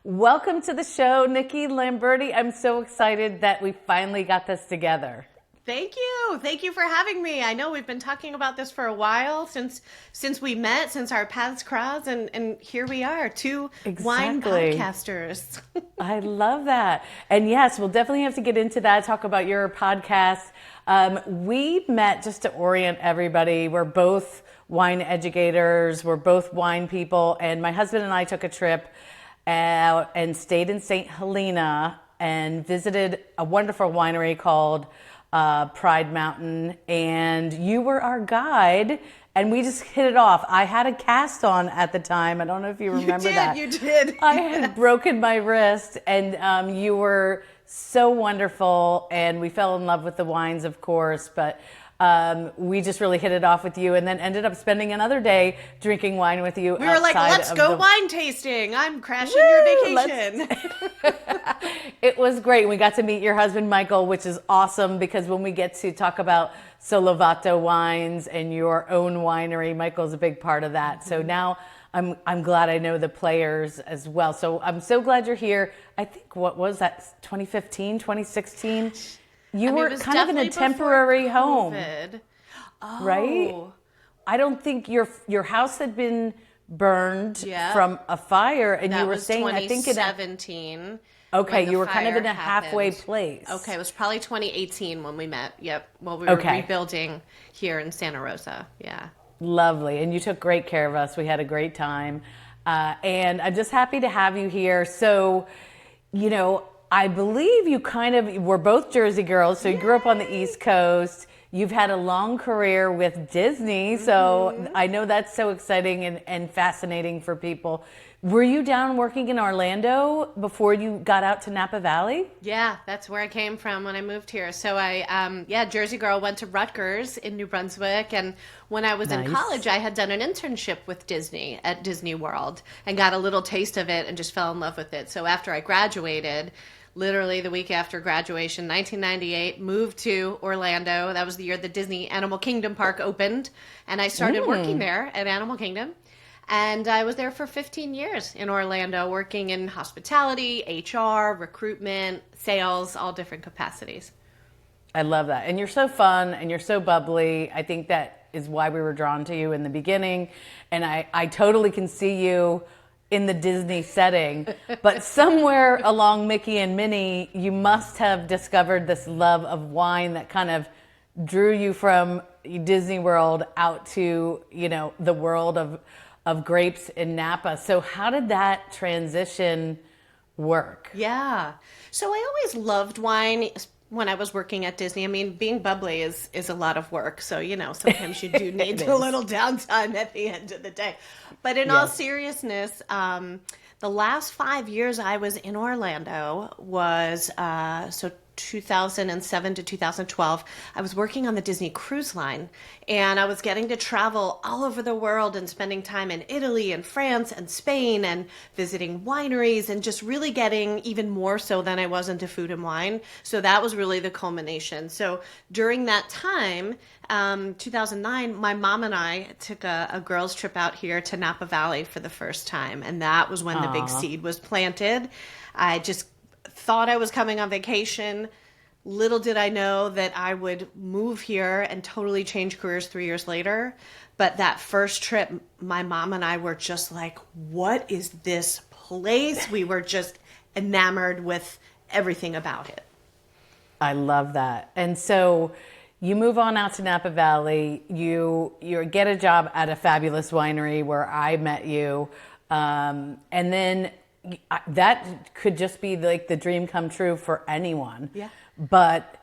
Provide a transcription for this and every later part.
Welcome to the show, Nikki Lamberti. I'm so excited that we finally got this together. Thank you. Thank you for having me. I know we've been talking about this for a while since we met, since our paths crossed, and here we are, two wine Exactly. podcasters. I love that. And yes, we'll definitely have to get into that, talk about your podcast. We met just to orient everybody. We're both wine educators, we're both wine people, and my husband and I took a trip out and stayed in St. Helena and visited a wonderful winery called Pride Mountain, and you were our guide, and we just hit it off. I had a cast on at the time. I don't know if you remember that. You did. I had broken my wrist, and you were so wonderful, and we fell in love with the wines, of course, but we just really hit it off with you, and then ended up spending another day drinking wine with you. We were like, let's go wine tasting. I'm crashing your vacation. It was great. We got to meet your husband, Michael, which is awesome because when we get to talk about Sollevato Wines and your own winery, Michael's a big part of that. So now I'm glad I know the players as well. So I'm so glad you're here. I think, what was that, 2015, 2016? You were kind of in a temporary home, right? I don't think your house had been burned from a fire, and that you were was staying, I think, in 2017. Okay, you were kind of in a halfway place. Okay, it was probably 2018 when we met. Yep, while we were rebuilding here in Santa Rosa. Yeah. Lovely. And you took great care of us. We had a great time. And I'm just happy to have you here. So, you know, I believe you we're both Jersey girls. So you grew up on the East Coast. You've had a long career with Disney. So I know that's so exciting and fascinating for people. Were you down working in Orlando before you got out to Napa Valley? Yeah, that's where I came from when I moved here. So Jersey girl, went to Rutgers in New Brunswick. And when I was in college, I had done an internship with Disney at Disney World and got a little taste of it and just fell in love with it. So after I graduated, literally the week after graduation, 1998, moved to Orlando. That was the year the Disney Animal Kingdom Park opened. And I started working there at Animal Kingdom. And I was there for 15 years in Orlando, working in hospitality, HR, recruitment, sales, all different capacities. I love that. And you're so fun and you're so bubbly. I think that is why we were drawn to you in the beginning. And I totally can see you in the Disney setting. But somewhere along Mickey and Minnie, you must have discovered this love of wine that kind of drew you from Disney World out to, you know, the world of grapes in Napa. So how did that transition work? Yeah. So I always loved wine when I was working at Disney. I mean, being bubbly is a lot of work. So, you know, sometimes you do need a little downtime at the end of the day. But in all seriousness, the last 5 years I was in Orlando was 2007 to 2012, I was working on the Disney Cruise Line, and I was getting to travel all over the world and spending time in Italy and France and Spain and visiting wineries and just really getting even more so than I was into food and wine. So that was really the culmination. So during that time, 2009, my mom and I took a girls' trip out here to Napa Valley for the first time, and that was when the big seed was planted. I just thought I was coming on vacation. Little did I know that I would move here and totally change careers 3 years later. But that first trip, my mom and I were just like, what is this place? We were just enamored with everything about it. I love that. And so you move on out to Napa Valley. You get a job at a fabulous winery where I met you. And then that could just be like the dream come true for anyone. Yeah. But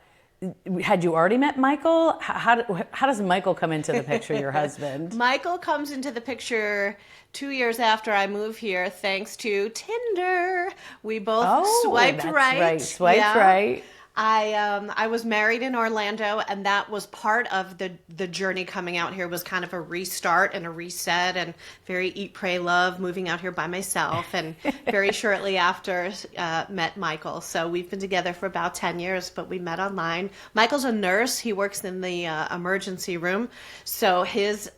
had you already met Michael? How does Michael come into the picture, your husband? Michael comes into the picture 2 years after I moved here, thanks to Tinder. We both swiped right. Swiped right. I was married in Orlando, and that was part of the journey coming out here. Was kind of a restart and a reset, and very eat, pray, love, moving out here by myself, and very shortly after met Michael. So we've been together for about 10 years, but we met online. Michael's a nurse. He works in the emergency room, so his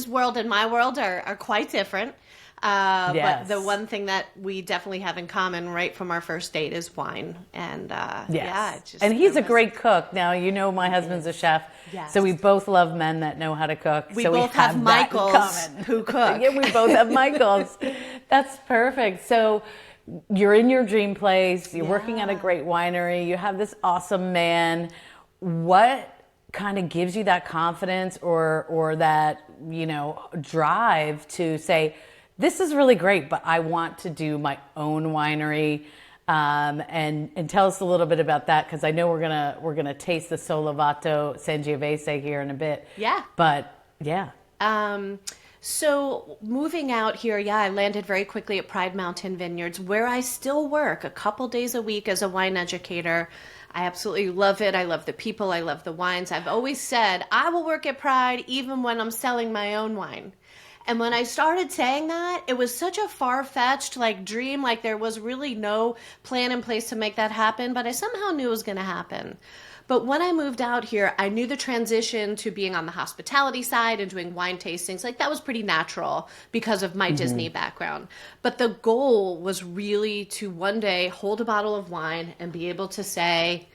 world and my world are quite different. But the Yes. one thing that we definitely have in common right from our first date is wine. And yeah, it's just, and he's a it was- great cook. Now, you know, my husband's a chef. Yes. So we both love men that know how to cook. We so both we have that in Michaels common. who cook. Yeah, we both have Michaels. That's perfect. So you're in your dream place. You're working at a great winery. You have this awesome man. What kind of gives you that confidence or that, you know, drive to say, this is really great, but I want to do my own winery? And tell us a little bit about that, because I know we're gonna taste the Sollevato Sangiovese here in a bit. Yeah. But yeah. So moving out here, yeah, I landed very quickly at Pride Mountain Vineyards, where I still work a couple days a week as a wine educator. I absolutely love it. I love the people. I love the wines. I've always said I will work at Pride even when I'm selling my own wine. And when I started saying that, it was such a far-fetched dream. There was really no plan in place to make that happen, but I somehow knew it was going to happen. But when I moved out here, I knew the transition to being on the hospitality side and doing wine tastings, that was pretty natural because of my Disney background. But the goal was really to one day hold a bottle of wine and be able to say,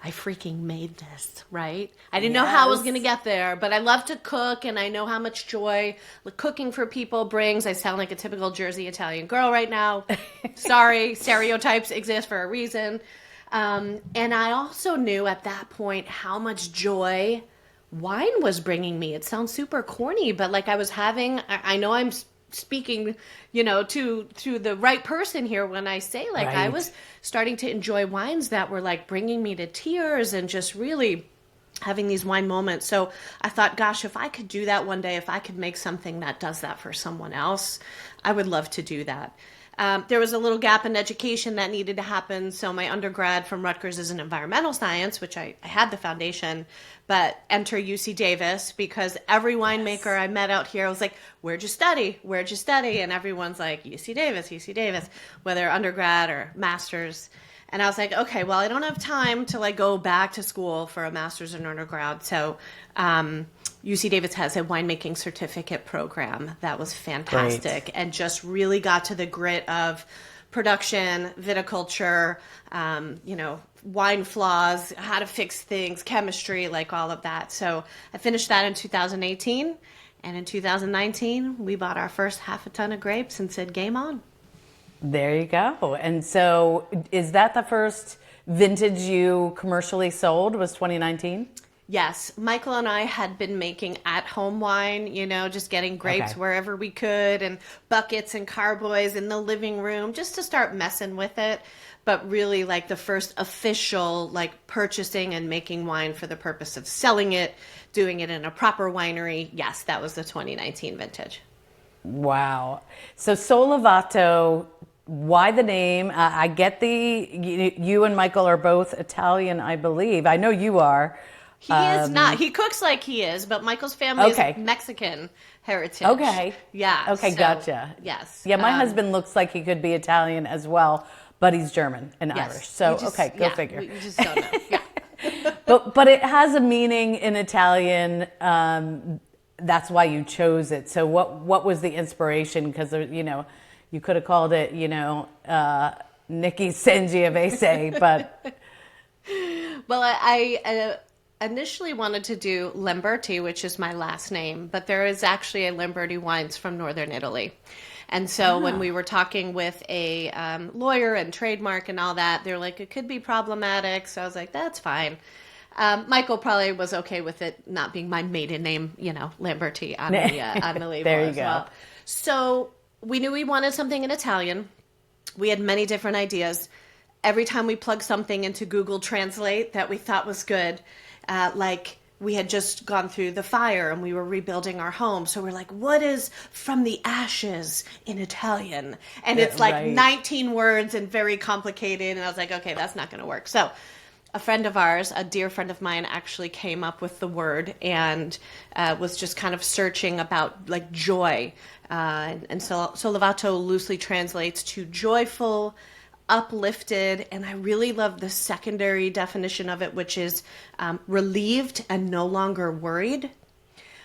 I freaking made this, right? I didn't know how I was going to get there, but I love to cook, and I know how much joy cooking for people brings. I sound like a typical Jersey Italian girl right now. Sorry, stereotypes exist for a reason. And I also knew at that point how much joy wine was bringing me. It sounds super corny, but I was having, I know I'm speaking, to the right person here when I say I Right. was starting to enjoy wines that were bringing me to tears and just really having these wine moments. So I thought, gosh, if I could do that one day, if I could make something that does that for someone else, I would love to do that. There was a little gap in education that needed to happen. So my undergrad from Rutgers is in environmental science, which I had the foundation, but enter UC Davis because every winemaker I met out here was like, where'd you study? Where'd you study? And everyone's like, UC Davis, whether undergrad or master's. And I was like, okay, well, I don't have time to go back to school for a master's and undergrad. So UC Davis has a winemaking certificate program that was fantastic. Great. And just really got to the grit of production, viticulture, wine flaws, how to fix things, chemistry, all of that. So I finished that in 2018. And in 2019, we bought our first half a ton of grapes and said, game on. There you go. And so is that the first vintage you commercially sold, was 2019? Yes. Michael and I had been making at-home wine, just getting grapes Okay. wherever we could and buckets and carboys in the living room just to start messing with it. But really the first official purchasing and making wine for the purpose of selling it, doing it in a proper winery. Yes, that was the 2019 vintage. Wow. So Sollevato, why the name? I get you and Michael are both Italian, I believe. I know you are. He is not. He cooks like he is, but Michael's family Okay. is Mexican heritage. Okay. Yeah. Okay, so, gotcha. Yes. Yeah, my husband looks like he could be Italian as well, but he's German and yes. Irish. So, We just- okay, go yeah, figure. We just don't know. Yeah. But it has a meaning in Italian. That's why you chose it. So what was the inspiration? Because you could have called it Nikki Sangiovese, but Well, I initially wanted to do Lamberti, which is my last name, but there is actually a Lamberti Wines from Northern Italy. And so when we were talking with a lawyer and trademark and all that, they're like, it could be problematic. So I was like, that's fine. Michael probably was okay with it not being my maiden name, Lamberti on the label There you as go. well. So we knew we wanted something in Italian. We had many different ideas. Every time we plugged something into Google Translate that we thought was good, we had just gone through the fire and we were rebuilding our home. So we're like, what is from the ashes in Italian? And it's right. 19 words and very complicated. And I was like, okay, that's not going to work. So a friend of ours, a dear friend of mine, actually came up with the word and was just kind of searching about joy. And so Sollevato loosely translates to joyful, uplifted, and I really love the secondary definition of it, which is relieved and no longer worried.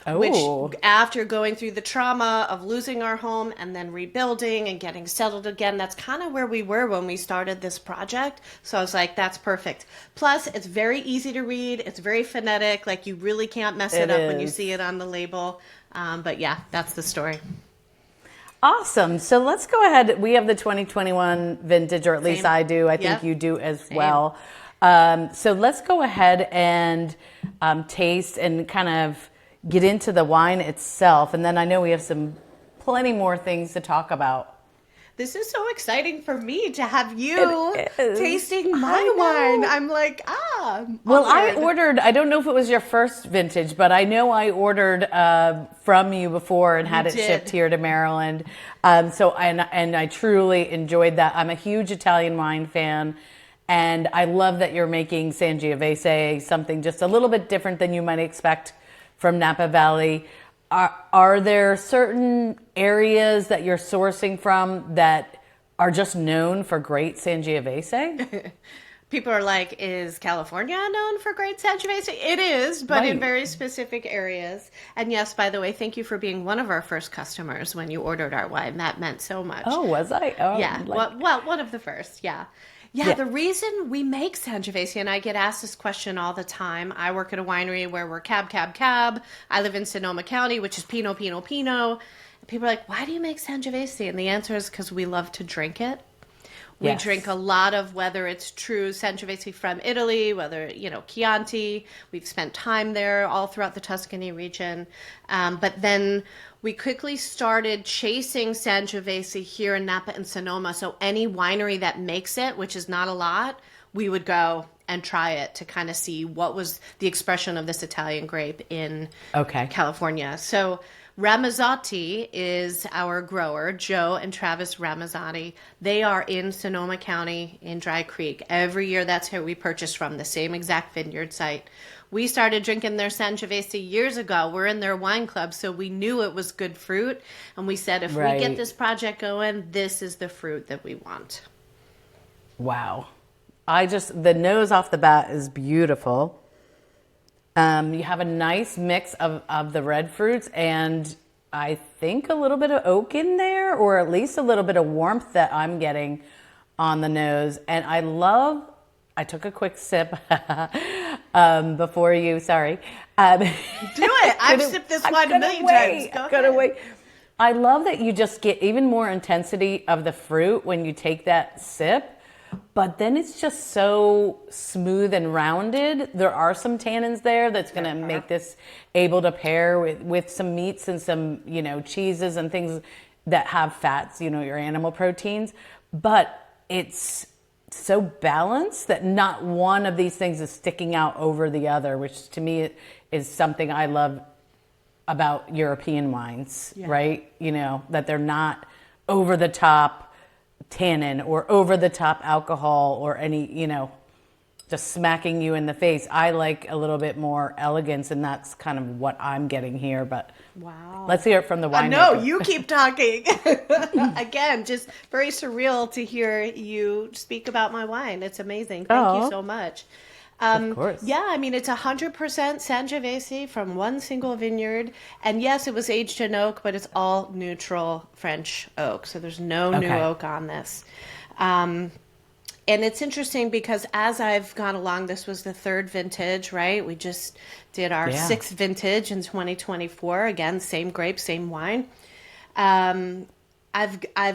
which Oh. after going through the trauma of losing our home and then rebuilding and getting settled again, that's kind of where we were when we started this project. So I was like, that's perfect. Plus, it's very easy to read. It's very phonetic. Like, you really can't mess it up when you see it on the label. But yeah, that's the story. Awesome. So let's go ahead. We have the 2021 vintage, or at least I do. I think Yep. you do as Same. well. So let's go ahead and taste and kind of get into the wine itself. And then I know we have plenty more things to talk about. This is so exciting for me to have you It is. tasting I my know. wine. I'm like, Well, I honored. ordered, I don't know if it was your first vintage, but I know I ordered from you before and had it did. shipped here to Maryland. And I truly enjoyed that. I'm a huge Italian wine fan. And I love that you're making Sangiovese, something just a little bit different than you might expect from Napa Valley. Are there certain areas that you're sourcing from that are just known for great Sangiovese? People are like, is California known for great Sangiovese? It is, but in Right. very specific areas. And yes, by the way, thank you for being one of our first customers when you ordered our wine. That meant so much. Oh, was I? Oh, Yeah, well, one of the first, yeah. Yeah, the reason we make Sangiovese, and I get asked this question all the time. I work at a winery where we're cab. I live in Sonoma County, which is Pinot. And people are like, why do you make Sangiovese? And the answer is because we love to drink it. We Yes. drink a lot of, whether it's true Sangiovese from Italy, whether, Chianti. We've spent time there all throughout the Tuscany region. But then we quickly started chasing Sangiovese here in Napa and Sonoma. So any winery that makes it, which is not a lot, we would go and try it to kind of see what was the expression of this Italian grape in California. So Ramazzotti is our grower, Joe and Travis Ramazzotti. They are in Sonoma County in Dry Creek. Every year, that's who we purchase from, the same exact vineyard site. We started drinking their Sangiovese years ago. We're in their wine club, so we knew it was good fruit. And we said, if we get this project going, this is the fruit that we want. Wow. The nose off the bat is beautiful. You have a nice mix of the red fruits and I think a little bit of oak in there, or at least a little bit of warmth that I'm getting on the nose. And I took a quick sip before you, sorry. Do it. I've sipped this wine a million times. Go ahead. I love that you just get even more intensity of the fruit when you take that sip. But then it's just so smooth and rounded. There are some tannins there that's going to make this able to pair with some meats and some, cheeses and things that have fats, your animal proteins. But it's so balanced that not one of these things is sticking out over the other, which to me is something I love about European wines, right? That they're not over the top tannin or over the top alcohol or any, just smacking you in the face. I like a little bit more elegance, and that's kind of what I'm getting here. But wow, let's hear it from the winemaker. No, you keep talking. Again, just very surreal to hear you speak about my wine. It's amazing. Thank you so much. Of course. Yeah, I mean, it's 100% Sangiovese from one single vineyard. And yes, it was aged in oak, but it's all neutral French oak. So there's no new oak on this. And it's interesting because as I've gone along, this was the third vintage, right? We just did our sixth vintage in 2024. Again, same grape, same wine. I've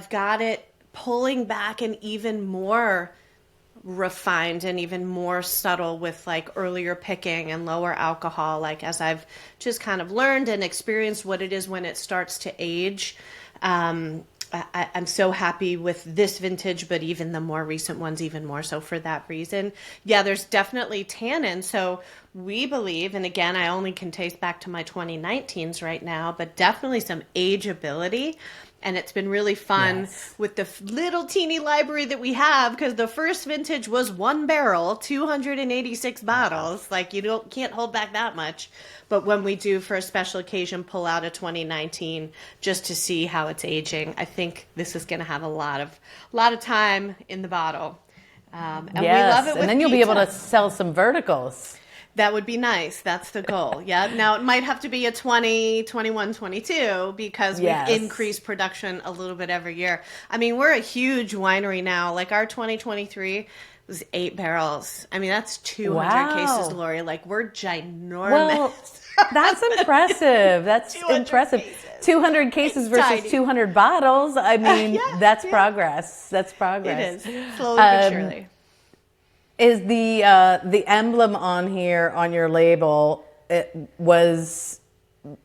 got it pulling back and even more refined and even more subtle with like earlier picking and lower alcohol, like as I've just kind of learned and experienced what it is when it starts to age. I'm so happy with this vintage, but even the more recent ones, even more so for that reason. Yeah, there's definitely tannin. So we believe, and again, I only can taste back to my 2019s right now, but definitely some ageability. And it's been really fun with the little teeny library that we have, because the first vintage was one barrel, 286 bottles. Like can't hold back that much. But when we do for a special occasion pull out a 2019 just to see how it's aging, I think this is going to have a lot of time in the bottle. And we love it with and then you'll be able to sell some verticals. That would be nice. That's the goal. Yeah. Now, it might have to be a 20, 21, 22 because we've increased production a little bit every year. I mean, we're a huge winery now. Like our 2023 was 8 barrels. I mean, that's 200 cases, Laurie. Like, we're ginormous. Well, that's impressive. That's 200 impressive. cases. 200 cases versus tiny. 200 bottles. I mean, that's progress. That's progress. It is. Slowly but surely. Is the emblem on here on your label?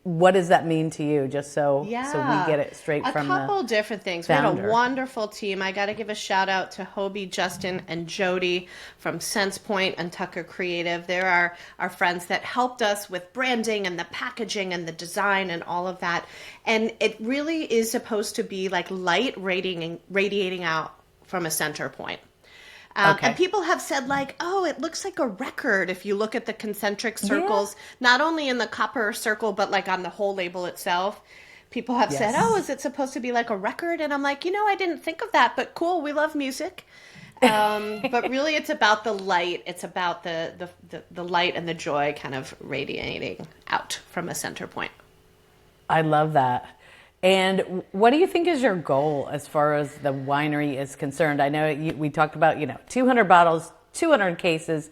What does that mean to you? Just so we get it straight from the A couple different things. founder. We had a wonderful team. I got to give a shout out to Hobie, Justin, and Jody from Sense Point and Tucker Creative. They're our friends that helped us with branding and the packaging and the design and all of that. And it really is supposed to be like light radiating out from a center point. And people have said like, oh, it looks like a record if you look at the concentric circles, not only in the copper circle, but like on the whole label itself. People have said, oh, is it supposed to be like a record? And I'm like, I didn't think of that, but cool. We love music. But really it's about the light. It's about the light and the joy kind of radiating out from a center point. I love that. And what do you think is your goal as far as the winery is concerned? I know we talked about, 200 bottles, 200 cases.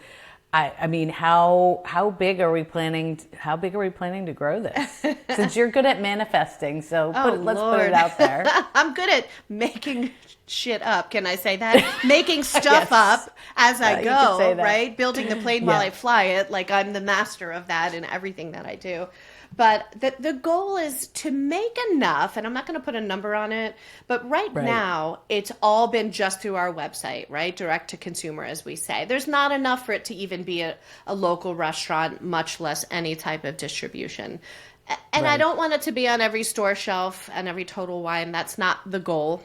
I mean, how big are we planning to grow this? Since you're good at manifesting, so let's put it out there. I'm good at making shit up. Can I say that? Making stuff up as I go, right? Building the plane while I fly it. Like I'm the master of that in everything that I do. But the goal is to make enough, and I'm not going to put a number on it, but right now it's all been just through our website, right? Direct to consumer, as we say. There's not enough for it to even be a local restaurant, much less any type of distribution. And I don't want it to be on every store shelf and every Total Wine. That's not the goal.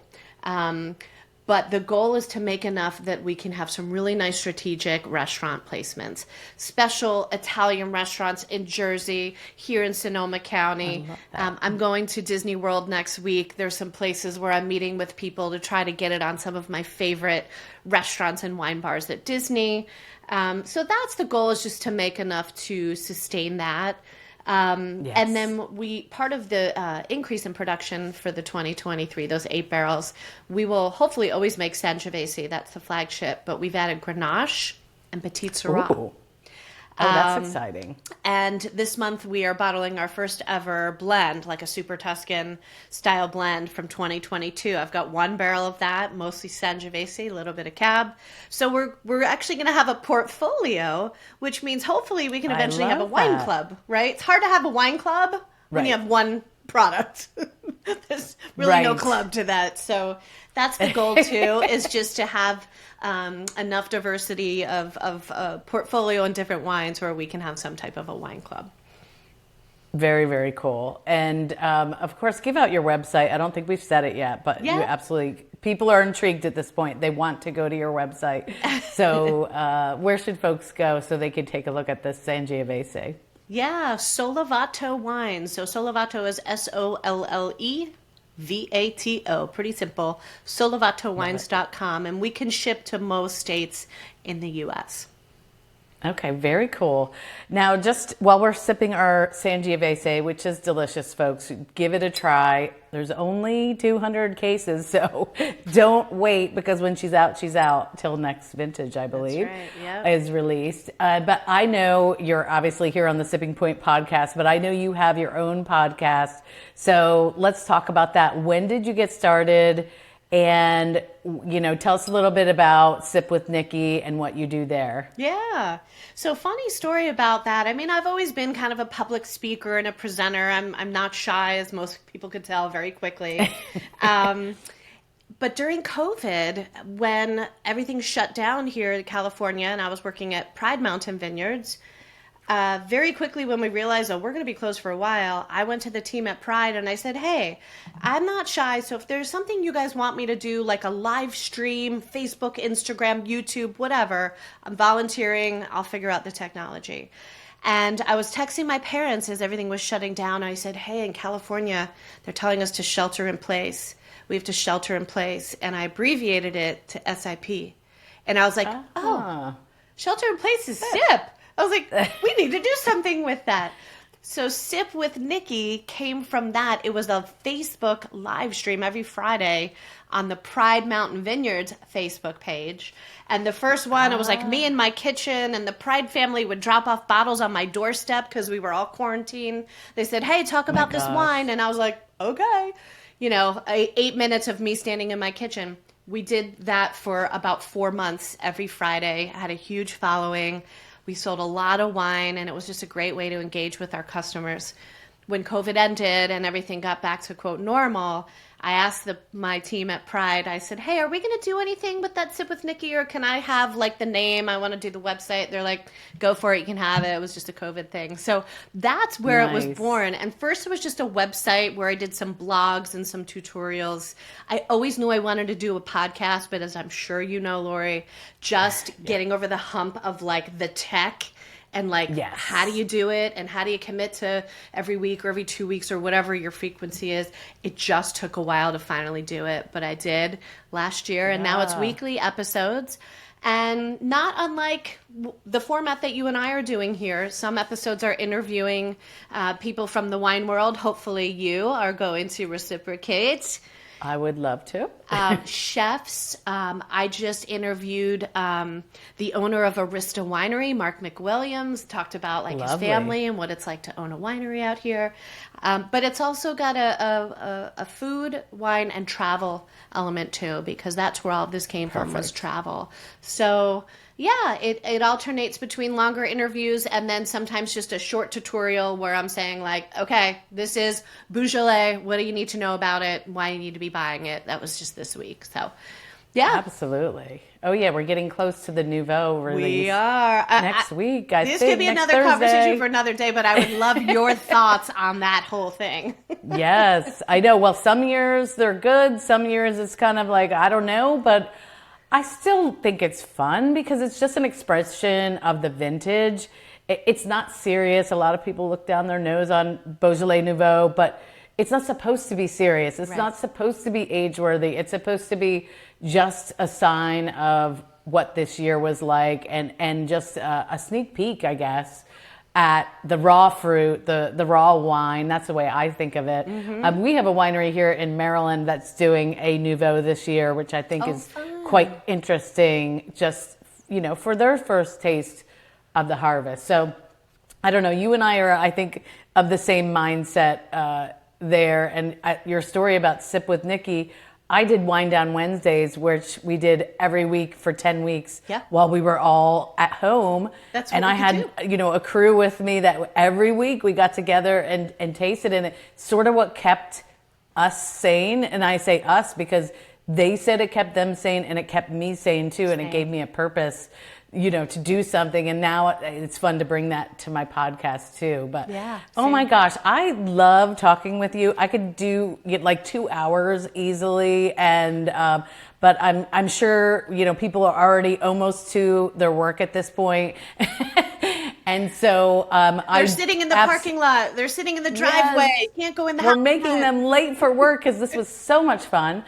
But the goal is to make enough that we can have some really nice strategic restaurant placements. Special Italian restaurants in Jersey, here in Sonoma County. I'm going to Disney World next week. There's some places where I'm meeting with people to try to get it on some of my favorite restaurants and wine bars at Disney. So that's the goal, is just to make enough to sustain that. And then part of the increase in production for the 2023, those 8 barrels, we will hopefully always make Sangiovese. That's the flagship, but we've added Grenache and Petit Syrah. Ooh. Oh, that's exciting. And this month we are bottling our first ever blend, like a Super Tuscan style blend from 2022. I've got 1 barrel of that, mostly Sangiovese, a little bit of Cab. So we're actually going to have a portfolio, which means hopefully we can eventually have a wine club, right? It's hard to have a wine club when you have one product. There's really no club to that. So that's the goal too, is just to have enough diversity of portfolio and different wines where we can have some type of a wine club. Very, very cool. And of course, give out your website. I don't think we've said it yet, but you absolutely, people are intrigued at this point. They want to go to your website. So where should folks go so they can take a look at this Sangiovese? Yeah, Sollevato Wines. So Sollevato is SOLLEVATO. Pretty simple. Sollevatowines.com. And we can ship to most states in the U.S. Okay, very cool. Now, just while we're sipping our Sangiovese, which is delicious, folks, give it a try. There's only 200 cases, so don't wait, because when she's out till next vintage, I believe, is released. But I know you're obviously here on the Sipping Point podcast, but I know you have your own podcast. So let's talk about that. When did you get started? And, tell us a little bit about Sip with Nikki and what you do there. Yeah. So funny story about that. I mean, I've always been kind of a public speaker and a presenter. I'm not shy, as most people could tell very quickly. But during COVID, when everything shut down here in California and I was working at Pride Mountain Vineyards, very quickly when we realized, we're going to be closed for a while, I went to the team at Pride and I said, hey, I'm not shy. So if there's something you guys want me to do, like a live stream, Facebook, Instagram, YouTube, whatever, I'm volunteering. I'll figure out the technology. And I was texting my parents as everything was shutting down. I said, hey, in California, they're telling us to shelter in place. We have to shelter in place. And I abbreviated it to SIP. And I was like, shelter in place is SIP. I was like, we need to do something with that. So Sip with Nikki came from that. It was a Facebook live stream every Friday on the Pride Mountain Vineyards Facebook page. And the first one, it was like me in my kitchen, and the Pride family would drop off bottles on my doorstep because we were all quarantined. They said, hey, talk about this wine. And I was like, okay. 8 minutes of me standing in my kitchen. We did that for about 4 months every Friday. I had a huge following. We sold a lot of wine, and it was just a great way to engage with our customers. When COVID ended and everything got back to, quote, normal, I asked my team at Pride, I said, hey, are we going to do anything with that Sip with Nikki, or can I have, like, the name? I want to do the website. They're like, go for it. You can have it. It was just a COVID thing. So that's where it was born. And first it was just a website where I did some blogs and some tutorials. I always knew I wanted to do a podcast, but as I'm sure you know, Laurie, just getting over the hump of, like, the tech and, like, how do you do it, and how do you commit to every week or every 2 weeks or whatever your frequency is. It just took a while to finally do it, but I did last year, and now it's weekly episodes. And not unlike the format that you and I are doing here, some episodes are interviewing people from the wine world. Hopefully you are going to reciprocate. I would love to. Chefs. I just interviewed the owner of Arista Winery, Mark McWilliams, talked about his family and what it's like to own a winery out here. But it's also got a food, wine, and travel element too, because that's where all of this came from, was travel. So yeah, it alternates between longer interviews and then sometimes just a short tutorial where I'm saying, like, okay, this is Beaujolais. What do you need to know about it? Why you need to be buying it? That was just this week. So, yeah. Absolutely. Oh, yeah, we're getting close to the Nouveau release. We are. Next week, I think. This could be next another Thursday. conversation for another day, but I would love your thoughts on that whole thing. Yes, I know. Well, some years they're good. Some years it's kind of like, I don't know, but I still think it's fun because it's just an expression of the vintage. It's not serious. A lot of people look down their nose on Beaujolais Nouveau, but it's not supposed to be serious. It's not supposed to be age-worthy. It's supposed to be just a sign of what this year was like, and just a sneak peek, I guess, at the raw fruit, the raw wine. That's the way I think of it. Mm-hmm. We have a winery here in Maryland that's doing a Nouveau this year, which I think is quite interesting, just, for their first taste of the harvest. So I don't know, you and I are, I think, of the same mindset there. And your story about Sip with Nikki, I did Wine Down Wednesdays, which we did every week for 10 weeks while we were all at home. That's what and I had, a crew with me that every week we got together and tasted, and it's sort of what kept us sane. And I say us because they said it kept them sane, and it kept me sane too. And it gave me a purpose, to do something. And now it's fun to bring that to my podcast too. But oh my gosh, I love talking with you. I could get like 2 hours easily. And, but I'm sure, people are already almost to their work at this point. And so they're sitting in the parking lot. They're sitting in the driveway. Can't go in the house. We're making them late for work because this was so much fun.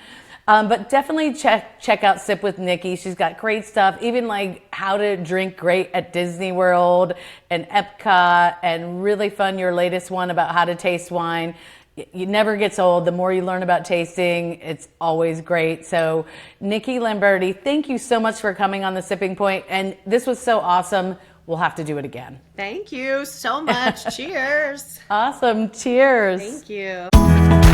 But definitely check out Sip with Nikki. She's got great stuff, even like how to drink great at Disney World and Epcot, and really fun, your latest one about how to taste wine. It never gets old. The more you learn about tasting, it's always great. So Nikki Lamberti, thank you so much for coming on The Sipping Point. And this was so awesome. We'll have to do it again. Thank you so much. Cheers. Awesome. Cheers. Thank you.